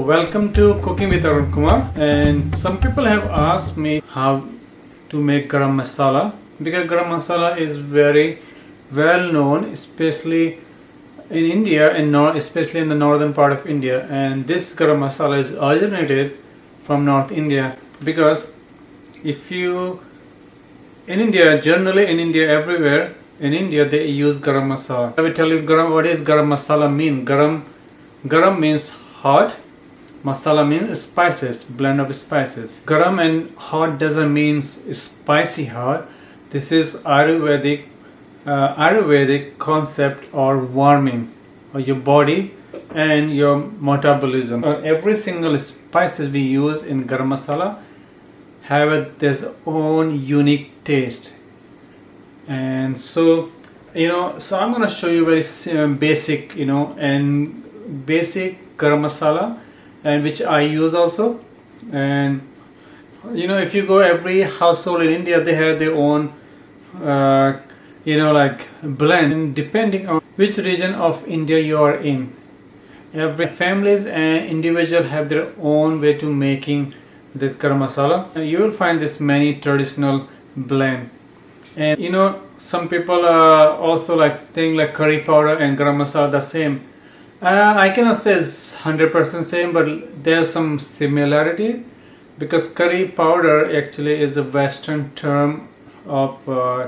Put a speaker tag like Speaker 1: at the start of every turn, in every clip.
Speaker 1: Welcome to Cooking with Arun Kumar, and some people have asked me how to make garam masala, because garam masala is very well known, especially in India and especially in the northern part of India. And this garam masala is originated from North India, because if you generally in India, everywhere in India they use garam masala. I will tell you what is garam masala mean. Garam means hot. Masala means spices, blend of spices. Garam and hot doesn't mean spicy hot. This is Ayurvedic concept or warming of your body and your metabolism. Every single spices we use in garam masala have their own unique taste. And so I'm going to show you very basic, basic garam masala, and which I use also. And if you go every household in India, they have their own blend, and depending on which region of India you are in. Every families and individual have their own way to making this garam masala. You will find this many traditional blend. And some people also think like curry powder and garam masala the same. I cannot say it's 100% same, but there's some similarity, because curry powder actually is a Western term of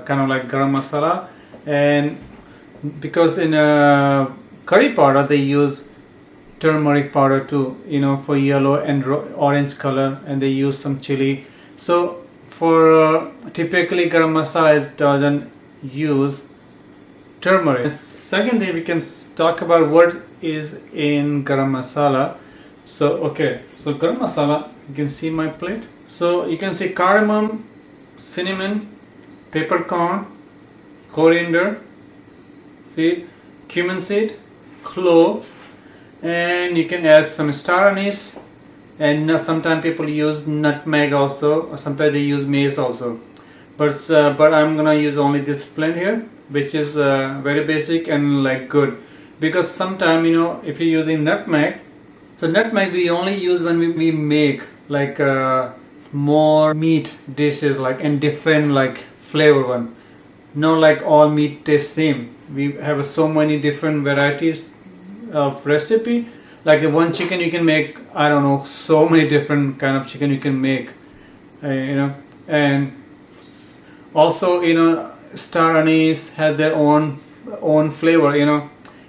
Speaker 1: kind of like garam masala. And because in curry powder they use turmeric powder too, for yellow and orange color, and they use some chili. So for typically garam masala doesn't use turmeric. Secondly, we can talk about what is in garam masala. So garam masala, you can see my plate. So you can see cardamom, cinnamon, peppercorn, coriander seed, cumin seed, clove, and you can add some star anise, and sometimes people use nutmeg also, or sometimes they use mace also. But I'm gonna use only this blend here, which is very basic and like good. Because sometimes if you're using nutmeg, so nutmeg we only use when we make like more meat dishes, like in different like flavor one. Not like all meat tastes same. We have so many different varieties of recipe. Like one chicken you can make, I don't know, so many different kind of chicken you can make, and also star anise has their own flavor,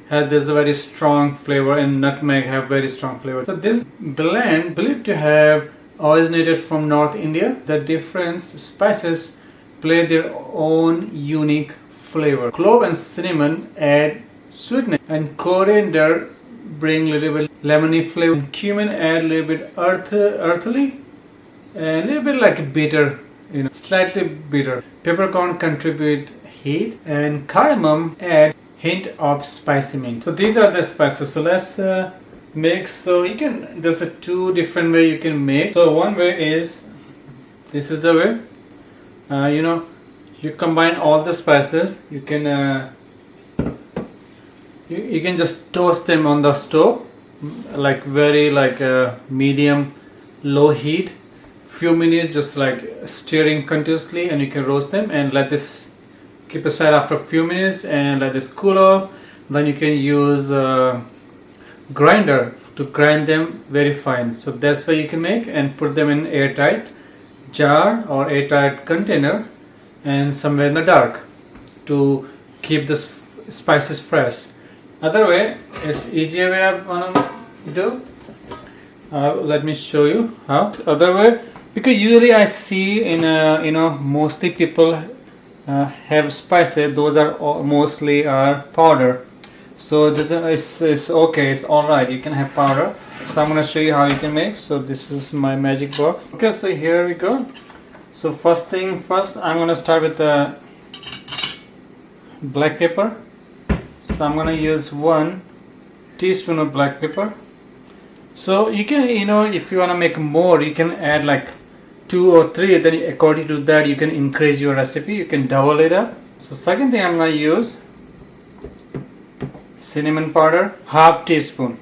Speaker 1: has this very strong flavor, and nutmeg have very strong flavor. So this blend believed to have originated from North India. The different spices play their own unique flavor. Clove and cinnamon add sweetness, and coriander bring a little bit lemony flavor. And cumin add a little bit earthly, and a little bit like bitter, slightly bitter. Peppercorn contribute heat, and cardamom add hint of spicy mint. So these are the spices. So let's make. So there's two different way you can make. So one way is, this is the way. You combine all the spices. You can you can just toast them on the stove, like very medium low heat. Few minutes, just like stirring continuously, and you can roast them and let this keep aside after a few minutes and let this cool off. Then you can use grinder to grind them very fine. So that's why you can make, and put them in airtight jar or airtight container, and somewhere in the dark to keep the spices fresh. Other way is easier way I wanna do. Let me show you how. Other way, because usually I see in mostly people have spices. Those are mostly powder. So this is okay. It's all right. You can have powder. So I'm gonna show you how you can make. So this is my magic box. Okay, so here we go. So first, I'm gonna start with the black pepper. So I'm gonna use 1 teaspoon of black pepper. So you can, if you wanna make more, you can add like 2 or 3. Then according to that, you can increase your recipe. You can double it up. So second thing I'm gonna use cinnamon powder, half teaspoon.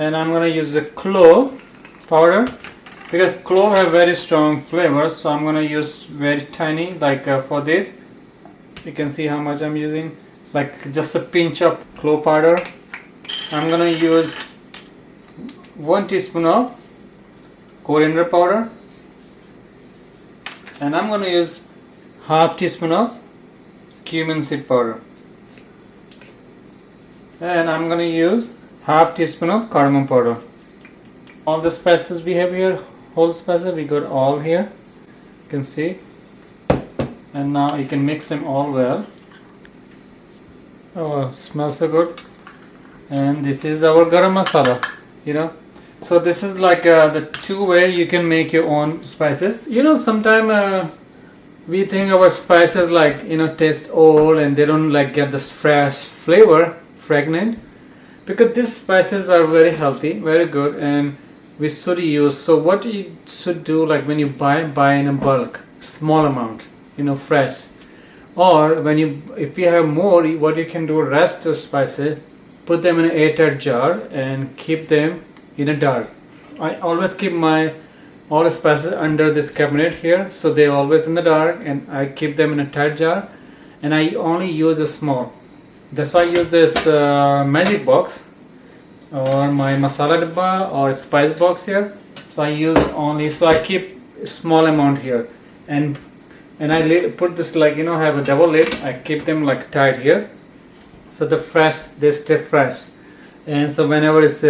Speaker 1: And I'm gonna use the clove powder because clove have very strong flavor, so I'm gonna use very tiny, like for this you can see how much I'm using, like just a pinch of clove powder. I'm gonna use 1 teaspoon of coriander powder, and I'm gonna use half teaspoon of cumin seed powder, and I'm gonna use half teaspoon of cardamom powder. All the spices we have here, whole spices, we got all here, you can see. And now you can mix them all well. Oh, smells so good. And this is our garam masala, you know. So this is like the two way you can make your own spices. You know, sometimes we think our spices like, you know, taste old and they don't like get this fresh flavor, fragrant. Because these spices are very healthy, very good, and we should use. So what you should do, like when you buy in a bulk, small amount, you know, fresh. Or when if you have more, what you can do, rest the spices, put them in an airtight jar and keep them in a dark. I always keep my all the spices under this cabinet here, so they're always in the dark, and I keep them in a tight jar, and I only use a small. That's why I use this magic box or my masala dabba or spice box here. So I use only, so I keep a small amount here, and I put this, like, you know, have a double lid. I keep them like tight here, so they stay fresh. And so whenever it's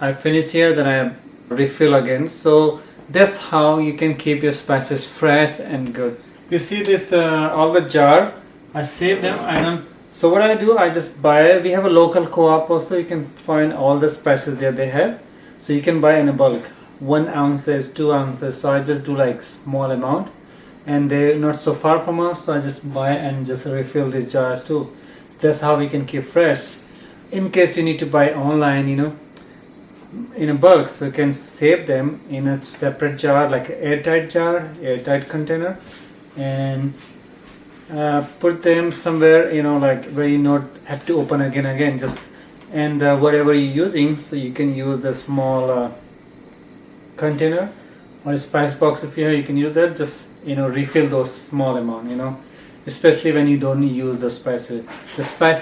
Speaker 1: I finish here, then I refill again. So that's how you can keep your spices fresh and good. You see this all the jar, I save them, and so what I do, I just buy, we have a local co-op also, you can find all the spices there they have. So you can buy in a bulk, 1 ounces, 2 ounces. So I just do like small amount, and they're not so far from us, so I just buy and just refill these jars too. That's how we can keep fresh. In case you need to buy online, you know, in a bulk, so you can save them in a separate jar, like an airtight container, and put them somewhere, you know, like where you not have to open again, just, and whatever you're using, so you can use the small container or a spice box. If you can use that, just, you know, refill those small amount, you know, especially when you don't use the spices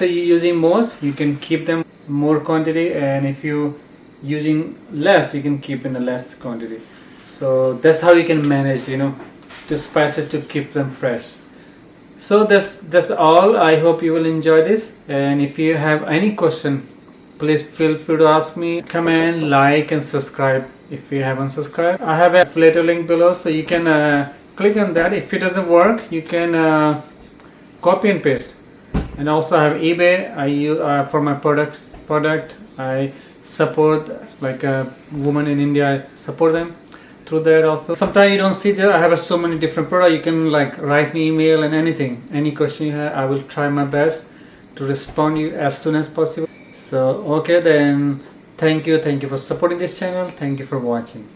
Speaker 1: you're using most, you can keep them more quantity, and if you using less, you can keep in a less quantity. So that's how you can manage, you know, the spices to keep them fresh. So that's all. I hope you will enjoy this, and if you have any question, please feel free to ask me. Comment, like, and subscribe if you haven't subscribed. I have a affiliate link below, so you can click on that. If it doesn't work, you can copy and paste. And also I have eBay. I use for my product. I support, like a woman in India, I support them through that also. Sometimes you don't see that I have so many different products. You can like write me email and anything, any question you have, I will try my best to respond you as soon as possible. So okay, then thank you for supporting this channel. Thank you for watching.